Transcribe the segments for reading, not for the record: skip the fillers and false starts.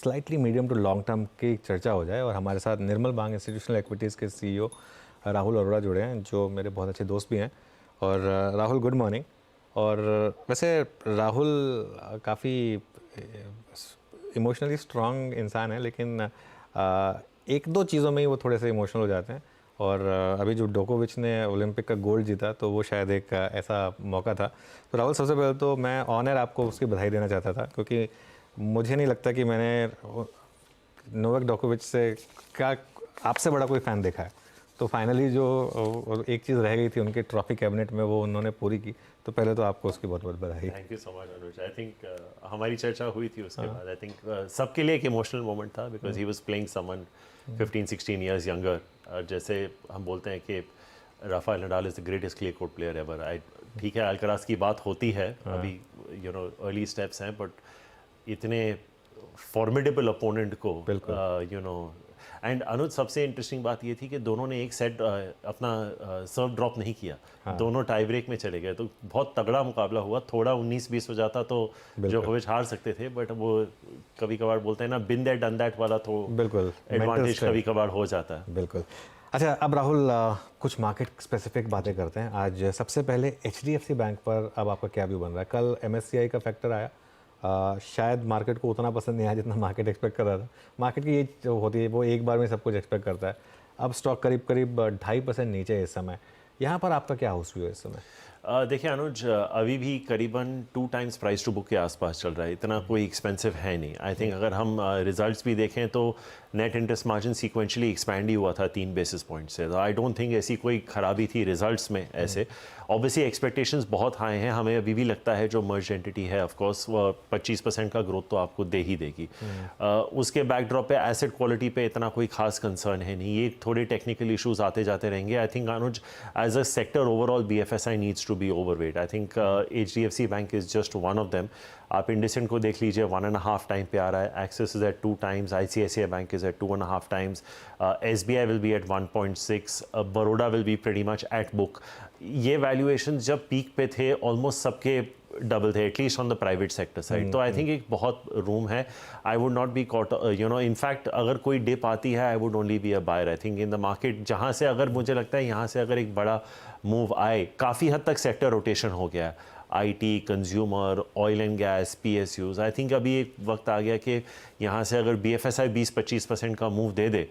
Slightly medium to long term की चर्चा हो जाए। और हमारे साथ निर्मल बांग इंस्टीट्यूशनल इक्विटीज़ के सीईओ राहुल अरोड़ा जुड़े हैं, जो मेरे बहुत अच्छे दोस्त भी हैं। और राहुल, गुड मॉर्निंग। और वैसे राहुल काफ़ी इमोशनली स्ट्रांग इंसान है, लेकिन एक दो चीज़ों में ही वो थोड़े से इमोशनल हो जाते हैं। और अभी जो डोकोविच ने ओलंपिक का गोल्ड जीता, तो वो शायद एक ऐसा मौका था। तो राहुल, सबसे पहले तो मैं ऑन एयर आपको उसकी बधाई देना चाहता था, क्योंकि मुझे नहीं लगता कि मैंने नोवाक डोकोविच से क्या आपसे बड़ा कोई फ़ैन देखा है। तो फाइनली जो एक चीज़ रह गई थी उनके ट्रॉफी कैबिनेट में, वो उन्होंने पूरी की। तो पहले तो आपको उसकी बहुत बहुत बधाई। Thank you so much Anuj. I think हमारी चर्चा हुई थी उसके बाद। आई थिंक सबके लिए एक इमोशनल मोमेंट था, because he was playing someone 15-16 years younger. जैसे हम बोलते हैं कि Rafael Nadal is the greatest clay court player ever. ठीक है, अल्कराज की बात होती है, अभी अर्ली स्टेप्स हैं, बट इतने फॉर्मिडेबल अपोनेंट को एंड अनुज, सबसे इंटरेस्टिंग बात ये थी कि दोनों ने एक सेट अपना सर्व ड्रॉप नहीं किया। दोनों टाई ब्रेक में चले गए, तो बहुत तगड़ा मुकाबला हुआ। थोड़ा 19-20 हो जाता तो जोकोविच हार सकते थे, बट वो कभी कभार बोलते हैं ना, बिन दैट डन दैट वाला, तो बिल्कुल एडवांटेज कभी कभार हो जाता है। बिल्कुल। अच्छा, अब राहुल कुछ मार्केट स्पेसिफिक बातें करते हैं। आज सबसे पहले HDFC बैंक पर अब आपका क्या व्यू बन रहा है? कल MSCI का फैक्टर आया, शायद मार्केट को उतना पसंद नहीं आया जितना मार्केट एक्सपेक्ट कर रहा था। मार्केट की ये जो होती है, वो एक बार में सब कुछ एक्सपेक्ट करता है। अब स्टॉक करीब करीब 2.5% नीचे है इस समय। यहाँ पर आपका क्या हाउस व्यू है इस समय? देखिए अनुज, अभी भी करीबन 2 टाइम्स प्राइस टू बुक के आसपास चल रहा है। इतना कोई एक्सपेंसिव है नहीं। आई थिंक अगर हम रिजल्ट्स भी देखें तो net interest margin sequentially expand ही हुआ था 3 बेसिस पॉइंट से। तो आई डोंट थिंक ऐसी कोई खराबी थी रिजल्ट्स में ऐसे। ऑब्वियसली एक्सपेक्टेशंस बहुत हाई हैं। हमें अभी भी लगता है जो मर्ज एंटिटी है, ऑफ कोर्स वो 25% का ग्रोथ तो आपको दे ही देगी। उसके बैकड्रॉप पे एसेट क्वालिटी पे इतना कोई खास कंसर्न है नहीं। ये थोड़े टेक्निकल इशूज आते जाते रहेंगे। I think Anuj, as a sector overall BFSI needs to be overweight. I think HDFC bank is just one of them. आप इंडसेंड को देख लीजिए, 1.5 टाइम पे आ रहा है। Axis is at 2 times, ICICI bank is at 2.5 times, SBI will be at 1.6, Baroda will be pretty much at book. ये valuation जब पीक पे थे ऑलमोस्ट सबके डबल थे, at least on the private sector side. तो आई थिंक एक बहुत रूम है। I would not be caught, in fact अगर कोई डिप आती है, I would only be a buyer. I think in the market, जहाँ से अगर मुझे लगता है यहाँ से अगर एक बड़ा मूव आए, काफ़ी हद तक सेक्टर रोटेशन हो गया है। IT, consumer, oil and gas, PSUs। I think अभी एक वक्त आ गया कि यहाँ से अगर BFSI 20-25% का मूव दे दे,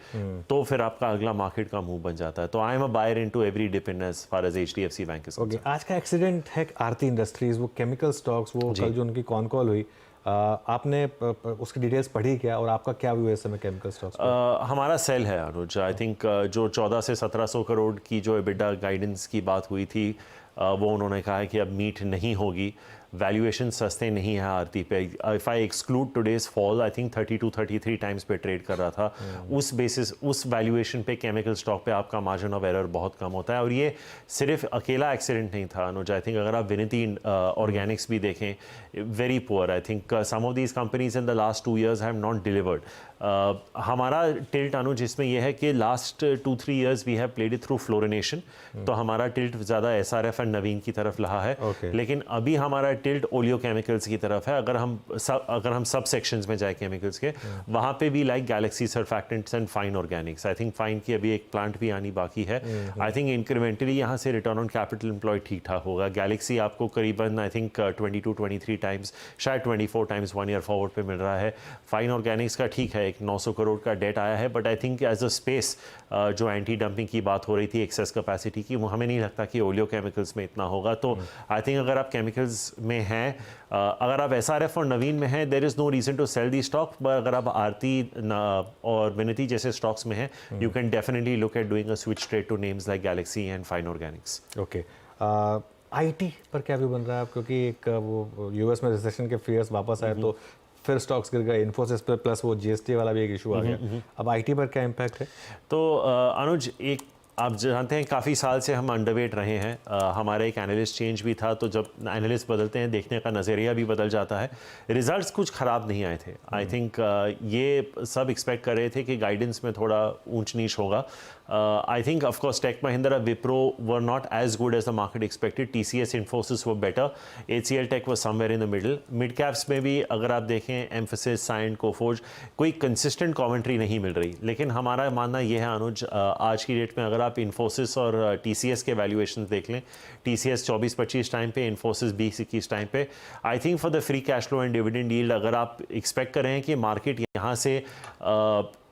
तो फिर आपका अगला मार्केट का मूव बन जाता है। तो I am a buyer into every dip in as far as HDFC bank is concerned. आज का एक्सीडेंट है आरती इंडस्ट्रीज, वो केमिकल स्टॉक्स, वो कल जो उनकी कॉन कॉल हुई, आपने उसकी डिटेल्स पढ़ी क्या, और आपका क्या व्यू है इस समय केमिकल स्टॉक्स पर? हमारा सेल है अनुज। आई थिंक जो 1400 से 1700 करोड़ की जो EBITDA गाइडेंस की बात हुई थी, वो उन्होंने कहा है कि अब मीट नहीं होगी। वैल्यूएशन सस्ते नहीं है आरती पे। If I exclude today's fall, I think 32-33 times पे ट्रेड कर रहा था। उस बेसिस, उस वैल्यूएशन पे केमिकल स्टॉक पे आपका मार्जिन ऑफ एरर बहुत कम होता है। और ये सिर्फ अकेला एक्सीडेंट नहीं था अनुज। आई थिंक अगर आप विनिती ऑर्गेनिक्स भी देखें, very poor. I think some of these companies in the last 2 years have not delivered. हमारा टिल्ट अनुज इसमें यह है कि last 2-3 years we have played it through fluorination. तो हमारा टिल्ट ज़्यादा SRF एंड नवीन की तरफ रहा है। लेकिन अभी हमारा टिल्ट ओलियो केमिकल्स की तरफ है। अगर हम सब सेक्शंस में जाए केमिकल्स के, वहाँ पे भी like Galaxy surfactants and Fine Organics. I think fine की अभी एक प्लांट भी आनी बाकी है। आई थिंक इंक्रीमेंटली यहाँ से रिटर्न ऑन कैपिटल एम्प्लॉयड ठीक ठाक होगा। गैलेक्सी आपको करीबन आई थिंक 22-23 टाइम्स, शायद 24 टाइम्स 1 year फॉरवर्ड पे मिल रहा है। फाइन ऑर्गेनिक्स का ठीक है, एक 900 करोड़ का डेट आया है, but I think as a space जो एंटी डंपिंग की बात हो रही थी, एक्सेस कैपेसिटी की, वो हमें नहीं लगता कि ओलियो केमिकल्स में इतना होगा। तो आई थिंक अगर आप केमिकल्स में हैं, अगर आप SRF और नवीन में हैं, there is no reason to sell the stock. But अगर आप आरती और विनिती जैसे स्टॉक्स में हैं, you can definitely look at doing a switch trade to names like Galaxy and Fine organics. Okay, IT पर क्या व्यू बन रहा है आप? क्योंकि एक वो US में रिसेशन के फियर्स वापस आए, तो फिर स्टॉक्स गिर गए। इन्फोसिस पे प्लस वो GST वाला भी एक इशू आ गया। अब IT पर क्या इम्पैक्ट है? तो अनुज, एक आप जानते हैं काफ़ी साल से हम अंडरवेट रहे हैं। हमारा एक एनालिस्ट चेंज भी था, तो जब एनालिस्ट बदलते हैं देखने का नज़रिया भी बदल जाता है। रिजल्ट्स कुछ ख़राब नहीं आए थे। आई थिंक ये सब एक्सपेक्ट कर रहे थे कि गाइडेंस में थोड़ा ऊंच नीच होगा। I think of course Tech Mahindra Wipro were not as good as the market expected. TCS Infosys were better, HCL Tech was somewhere in the middle. Mid caps में भी अगर आप देखें एम्फेसिस, साइंट, कोफोर्ज, कोई कंसिस्टेंट कमेंट्री नहीं मिल रही। लेकिन हमारा मानना यह है अनुज, आज की डेट में अगर आप इन्फोसिस और TCS के वैल्यूएशन देख लें, TCS 24-25 टाइम पे, इन्फोसिस 20-21 टाइम पे। आई think for the free cash flow and dividend yield अगर आप एक्सपेक्ट कर रहे हैं कि मार्केट यहाँ से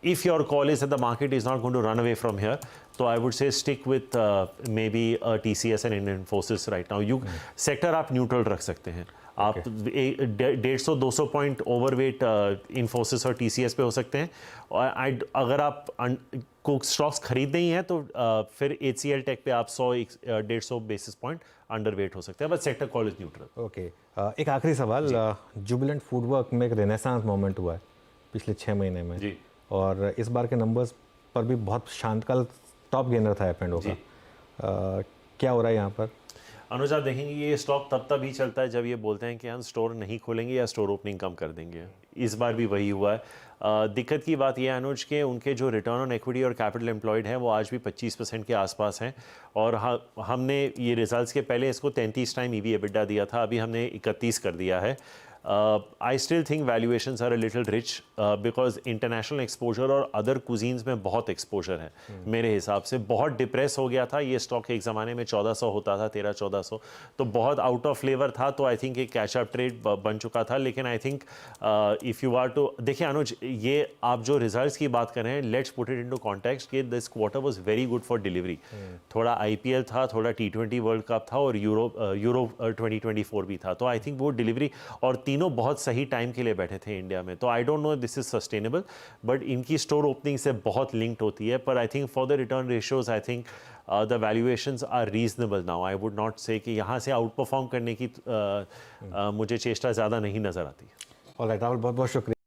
if your call is that the market is not going to run away from here, so I would say stick with maybe TCS and Infosys right now. Sector आप neutral रख सकते हैं। आप 150-200 पॉइंट ओवरवेट इन्फोसिस और TCS पे हो सकते हैं। और अगर आप को स्टॉक्स खरीदने ही हैं तो फिर HCL टेक पे आप 100-150 बेसिस पॉइंट अंडरवेट हो सकते हैं, but sector call is neutral. Okay, एक आखिरी सवाल। जुबिलेंट फूडवर्क में एक रेनेसांस मोमेंट हुआ है पिछले 6 महीने में जी, और इस बार के नंबर्स पर भी बहुत शानदार टॉप गेनर था F&O का। क्या हो रहा है यहाँ पर? अनुज आप देखेंगे ये स्टॉक तब ही चलता है जब ये बोलते हैं कि हम स्टोर नहीं खोलेंगे या स्टोर ओपनिंग कम कर देंगे। इस बार भी वही हुआ है। दिक्कत की बात यह है अनुज के उनके जो रिटर्न ऑन इक्विटी और कैपिटल एम्प्लॉयड है वो आज भी 25% के आसपास हैं। और हमने ये रिजल्ट्स के पहले इसको 33 टाइम EV EBITDA दिया था, अभी हमने 31 कर दिया है। I still think valuations are a little rich because international exposure और other cuisines में बहुत exposure है। मेरे हिसाब से बहुत डिप्रेस हो गया था ये स्टॉक। एक ज़माने में 1400 होता था, 1300-1400, तो बहुत आउट ऑफ फ्लेवर था। तो आई थिंक एक कैच अप ट्रेड बन चुका था। लेकिन I think if you are to देखिए अनुज, ये आप जो रिजल्ट्स की बात कर रहे हैं, let's put it into context कि this quarter was very good for delivery. थोड़ा IPL था, थोड़ा T20 वर्ल्ड कप था और यूरो 2024 भी था। तो आई थिंक वो डिलीवरी और तीनों बहुत सही टाइम के लिए बैठे थे इंडिया में। तो I don't know this is sustainable, but इनकी स्टोर ओपनिंग से बहुत लिंक्ड होती है। पर I think for the return ratios I think the valuations are reasonable now. I would not say कि यहाँ से आउट परफॉर्म करने की मुझे चेष्टा ज़्यादा नहीं नज़र आती। ऑलराइट राहुल, बहुत बहुत शुक्रिया।